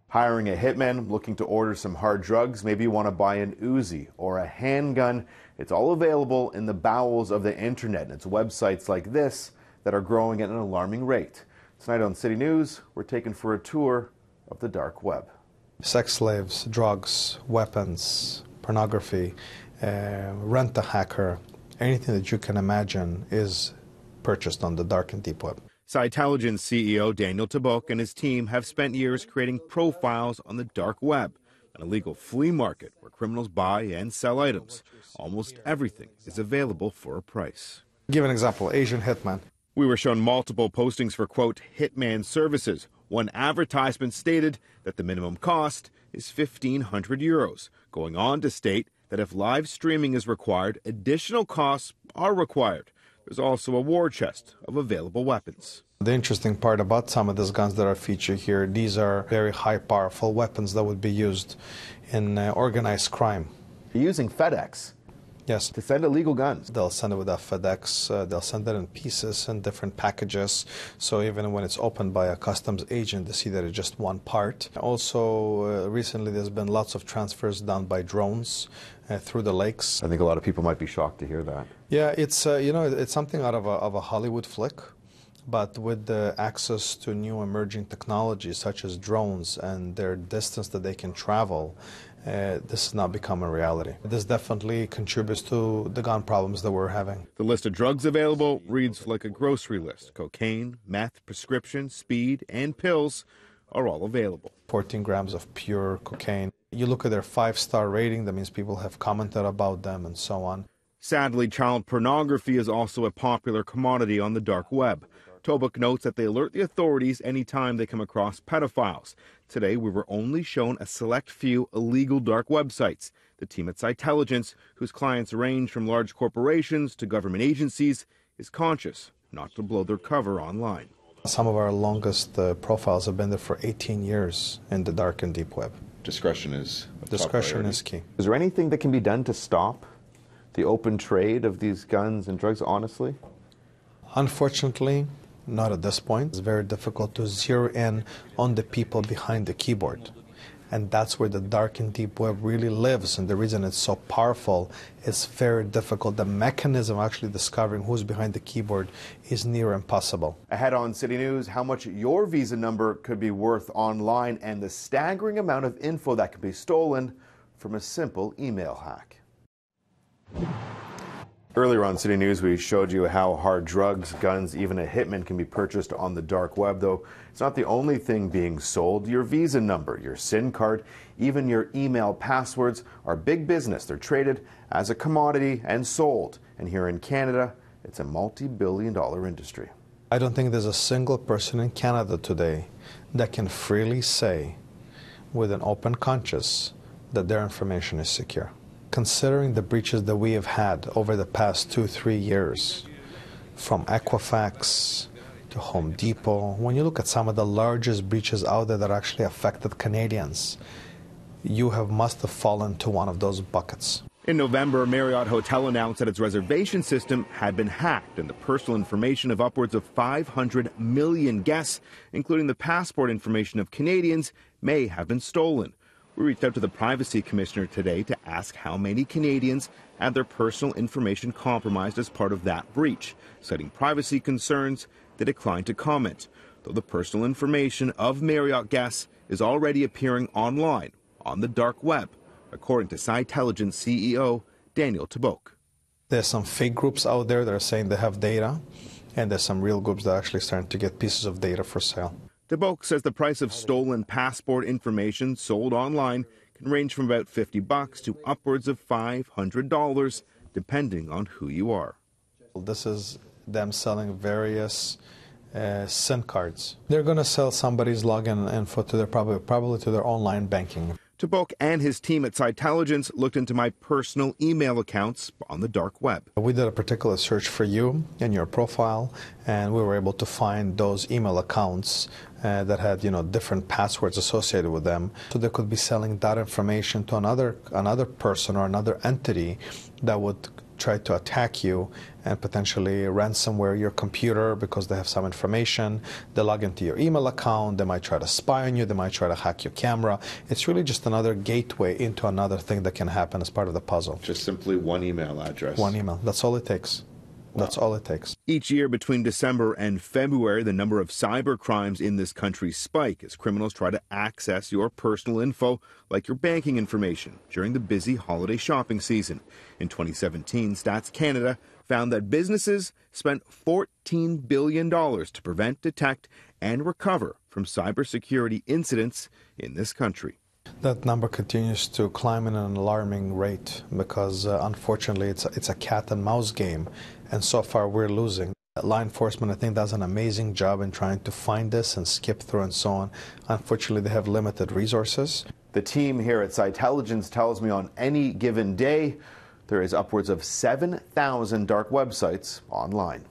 Hiring a hitman, looking to order some hard drugs, maybe you want to buy an Uzi or a handgun. It's all available in the bowels of the internet, and it's websites like this that are growing at an alarming rate. Tonight on City News, we're taken for a tour of the dark web. Sex slaves, drugs, weapons, pornography, rent-a-hacker, anything that you can imagine is purchased on the dark and deep web. CityNews CEO Daniel Tabok and his team have spent years creating profiles on the dark web, an illegal flea market where criminals buy and sell items. Almost everything is available for a price. Give an example, Asian hitman. We were shown multiple postings for, quote, hitman services. One advertisement stated that the minimum cost is 1,500 euros, going on to state that if live streaming is required, additional costs are required. There's also a war chest of available weapons. The interesting part about some of these guns that are featured here, these are very high powerful weapons that would be used in organized crime. You're using FedEx? Yes. To send illegal guns? They'll send it with a FedEx, they'll send it in pieces in different packages, so even when it's opened by a customs agent, they see that it's just one part. Also, recently there's been lots of transfers done by drones through the lakes. I think a lot of people might be shocked to hear that. Yeah, it's it's something out of a Hollywood flick, but with the access to new emerging technologies such as drones and their distance that they can travel, this has now become a reality. This definitely contributes to the gun problems that we're having. The list of drugs available reads like a grocery list. Cocaine, meth, prescription, speed, and pills are all available. 14 grams of pure cocaine. You look at their 5-star rating, that means people have commented about them and so on. Sadly, child pornography is also a popular commodity on the dark web. Tobok notes that they alert the authorities anytime they come across pedophiles. Today, we were only shown a select few illegal dark websites. The team at CityNews, whose clients range from large corporations to government agencies, is conscious not to blow their cover online. Some of our longest profiles have been there for 18 years in the dark and deep web. Discretion is key. Is there anything that can be done to stop the open trade of these guns and drugs, honestly? Unfortunately, not at this point. It's very difficult to zero in on the people behind the keyboard. And that's where the dark and deep web really lives. And the reason it's so powerful, it's very difficult. The mechanism of actually discovering who's behind the keyboard is near impossible. Ahead on City News, how much your Visa number could be worth online and the staggering amount of info that could be stolen from a simple email hack. Earlier on City News, we showed you how hard drugs, guns, even a hitman can be purchased on the dark web, though it's not the only thing being sold. Your Visa number, your SIM card, even your email passwords are big business. They're traded as a commodity and sold. And here in Canada, it's a multi-billion-dollar industry. I don't think there's a single person in Canada today that can freely say with an open conscience that their information is secure. Considering the breaches that we have had over the past 2-3 years, from Equifax to Home Depot, when you look at some of the largest breaches out there that actually affected Canadians, you must have fallen to one of those buckets. In November, Marriott Hotel announced that its reservation system had been hacked and the personal information of upwards of 500 million guests, including the passport information of Canadians, may have been stolen. We reached out to the Privacy Commissioner today to ask how many Canadians had their personal information compromised as part of that breach. Citing privacy concerns, they declined to comment, though the personal information of Marriott guests is already appearing online on the dark web, according to CityNews CEO Daniel Tabok. There's some fake groups out there that are saying they have data, and there's some real groups that are actually starting to get pieces of data for sale. Tabok says the price of stolen passport information sold online can range from about $50 to upwards of $500, depending on who you are. This is them selling various SIM cards. They're going to sell somebody's login info to their probably to their online banking. Tabok and his team at CityNews looked into my personal email accounts on the dark web. We did a particular search for you and your profile, and we were able to find those email accounts that had, different passwords associated with them. So they could be selling that information to another person or another entity that would try to attack you and potentially ransomware your computer because they have some information. They log into your email account. They might try to spy on you. They might try to hack your camera. It's really just another gateway into another thing that can happen as part of the puzzle. Just simply one email address. One email. That's all it takes. That's all it takes. Each year between December and February, the number of cyber crimes in this country spike as criminals try to access your personal info, like your banking information, during the busy holiday shopping season. In 2017, Stats Canada found that businesses spent $14 billion to prevent, detect, and recover from cybersecurity incidents in this country. That number continues to climb in an alarming rate because, unfortunately, it's a cat and mouse game, and so far we're losing. Law enforcement, I think, does an amazing job in trying to find this and skip through and so on. Unfortunately, they have limited resources. The team here at Cytelligence tells me on any given day there is upwards of 7,000 dark websites online.